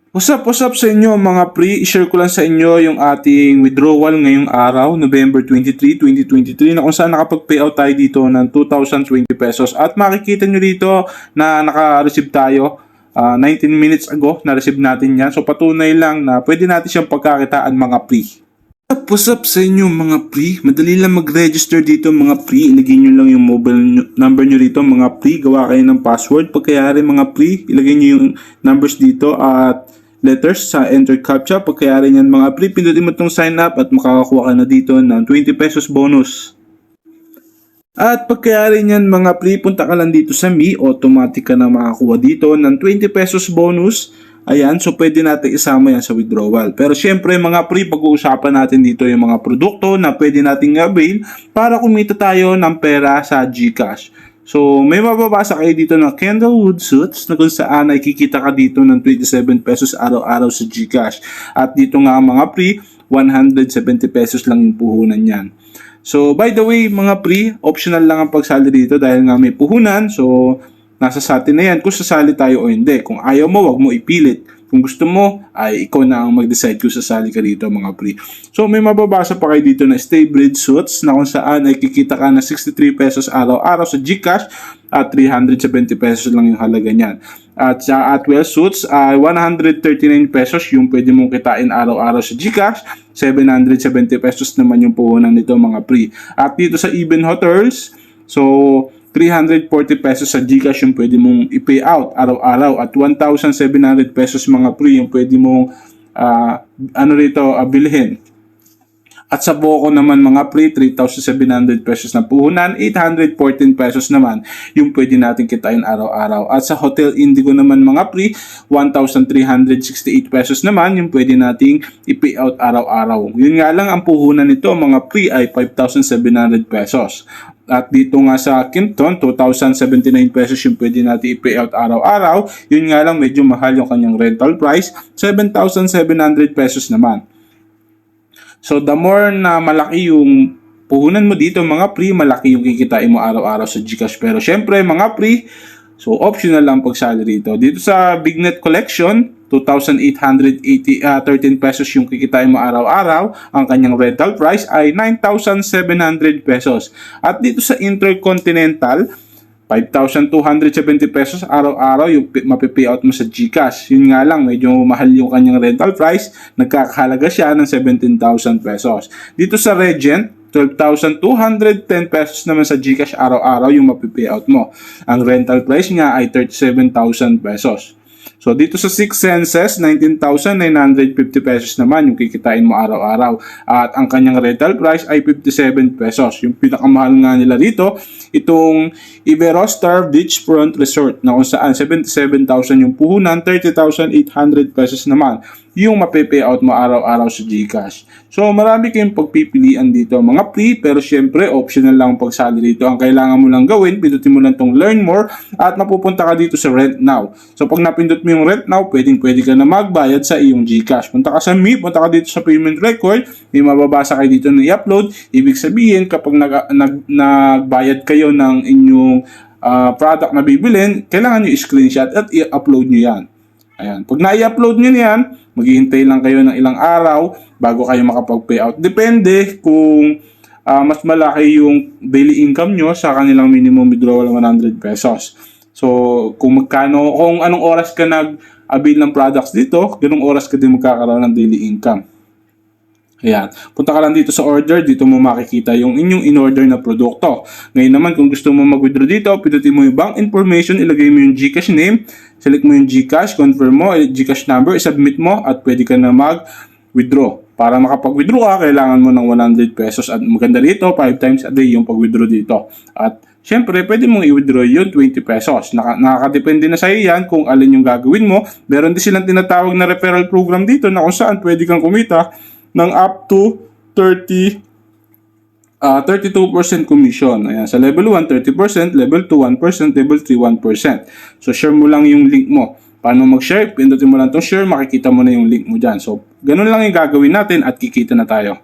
What's up sa inyo mga pre? I-share ko lang sa inyo yung ating withdrawal ngayong araw, November 23, 2023 na kung saan nakapag-payout tayo dito ng 2,020 pesos. At makikita nyo dito na naka-receive tayo 19 minutes ago na-receive natin yan. So patunay lang na pwede natin siyang pagkakitaan mga pre. What's up sa inyo mga pre? Madali lang mag-register dito mga pre. Ilagay nyo lang yung mobile number nyo dito mga pre. Gawa kayo ng password. Pagkayari mga pre, ilagay nyo yung numbers dito at letters sa enter captcha. Pagkayari nyan mga pre, pindutin mo itong sign up at makakakuha ka na dito ng 20 pesos bonus. At pagkayari nyan mga pre, punta ka lang dito sa Me. Automatic ka na makakuha dito ng 20 pesos bonus. Ayan, so pwede natin isama yan sa withdrawal. Pero syempre mga pre, pag-uusapan natin dito yung mga produkto na pwede nating avail para kumita tayo ng pera sa GCash. So may mababasa kayo dito ng Candlewood Suits na kung saan ay kikita ka dito ng 27 pesos araw-araw sa GCash. At dito nga mga pre, 170 pesos lang yung puhunan yan. So by the way mga pre, optional lang ang pagsali dito dahil nga may puhunan. So nasa sa atin na yan kung sasali tayo o hindi. Kung ayaw mo, wag mo ipilit. Kung gusto mo, ay ikaw na ang mag-decide kung sasali ka dito mga pre. So may mababasa pa kayo dito na Stay Bridge Suits na kung saan ay kikita ka na 63 pesos araw-araw sa GCash at 370 pesos lang yung halaga niyan. At sa Atwell Suits ay 139 pesos yung pwede mong kitain araw-araw sa GCash. 770 pesos naman yung puhunan nito mga pre. At dito sa Even Hotels, so 340 pesos sa GCash yung pwede mong i-pay out araw-araw at 1,700 pesos mga pre yung pwede mong bilhin. At sa Boco naman mga pre, 3,700 pesos na puhunan, 814 pesos naman yung pwede natin kitain araw-araw. At sa Hotel Indigo naman mga pre, 1,368 pesos naman yung pwede nating i-pay out araw-araw. Yun nga lang ang puhunan nito mga pre ay 5,700 pesos. At dito nga sa Kimpton, 2,079 pesos yung pwede natin i-pay out araw-araw. Yun nga lang medyo mahal yung kanyang rental price, 7,700 pesos naman. So the more na malaki yung puhunan mo dito mga pre, malaki yung kikitain mo araw-araw sa GCash. Pero syempre mga pre, so optional lang pagsali dito. Dito sa Bignet Collection, 2,813 pesos yung kikitain mo araw-araw. Ang kanyang rental price ay 9,700 pesos. At dito sa Intercontinental, 5,270 pesos araw-araw yung mapipayout mo sa GCash. Yun nga lang, medyo mahal yung kanyang rental price. Nagkakahalaga siya ng 17,000 pesos. Dito sa Regent, 12,210 pesos naman sa GCash araw-araw yung mapipayout mo. Ang rental price niya ay 37,000 pesos. So dito sa Six Senses, 19,950 pesos naman yung kikitain mo araw-araw. At ang kanyang rental price ay 57 pesos. Yung pinakamahal nga nila dito, itong Iberostar Beachfront Resort na kung saan 77,000 yung puhunan, 30,800 pesos naman yung mape-payout mo araw-araw sa GCash. So marami kayong pagpipilian dito mga pre, pero syempre optional lang ang pagsali dito. Ang kailangan mo lang gawin, pindutin mo lang tong Learn More at mapupunta ka dito sa Rent Now. So pag napindot mo yung Rent Now, pwede ka na magbayad sa iyong GCash. Punta ka sa Me, punta ka dito sa Payment Record, may mababasa kayo dito na i-upload. Ibig sabihin kapag nagbayad kayo ng inyong product na bibilin, kailangan nyo i-screenshot at i-upload nyo yan. Ayan. Pag na-i-upload nyo yan, maghihintay lang kayo ng ilang araw bago kayo makapag-payout. Depende kung mas malaki yung daily income nyo sa kanilang minimum withdrawal 100 pesos. So, kung anong oras ka nag-avail ng products dito, ganung oras ka din magkakaroon ng daily income. Ayan. Punta ka lang dito sa order, dito mo makikita yung inyong in-order na produkto. Ngayon naman, kung gusto mo mag-withdraw dito, pindutin mo yung bank information, ilagay mo yung GCash name, select mo yung GCash, confirm mo, GCash number, isubmit mo, at pwede ka na mag-withdraw. Para makapag-withdraw ka, kailangan mo ng 100 pesos. At maganda dito, 5 times a day yung pag-withdraw dito. At syempre, pwede mong i-withdraw yun 20 pesos. Nakakadepende na sa'yo yan kung alin yung gagawin mo. Meron din silang tinatawag na referral program dito na kung saan pwede kang kumita ng up to 32% commission. Ayan, sa level 1, 30%, level 2, 1%, level 3, 1%. So, share mo lang yung link mo. Paano mag-share? Pindutin mo lang itong share, makikita mo na yung link mo dyan. So, ganun lang yung gagawin natin at kikita na tayo.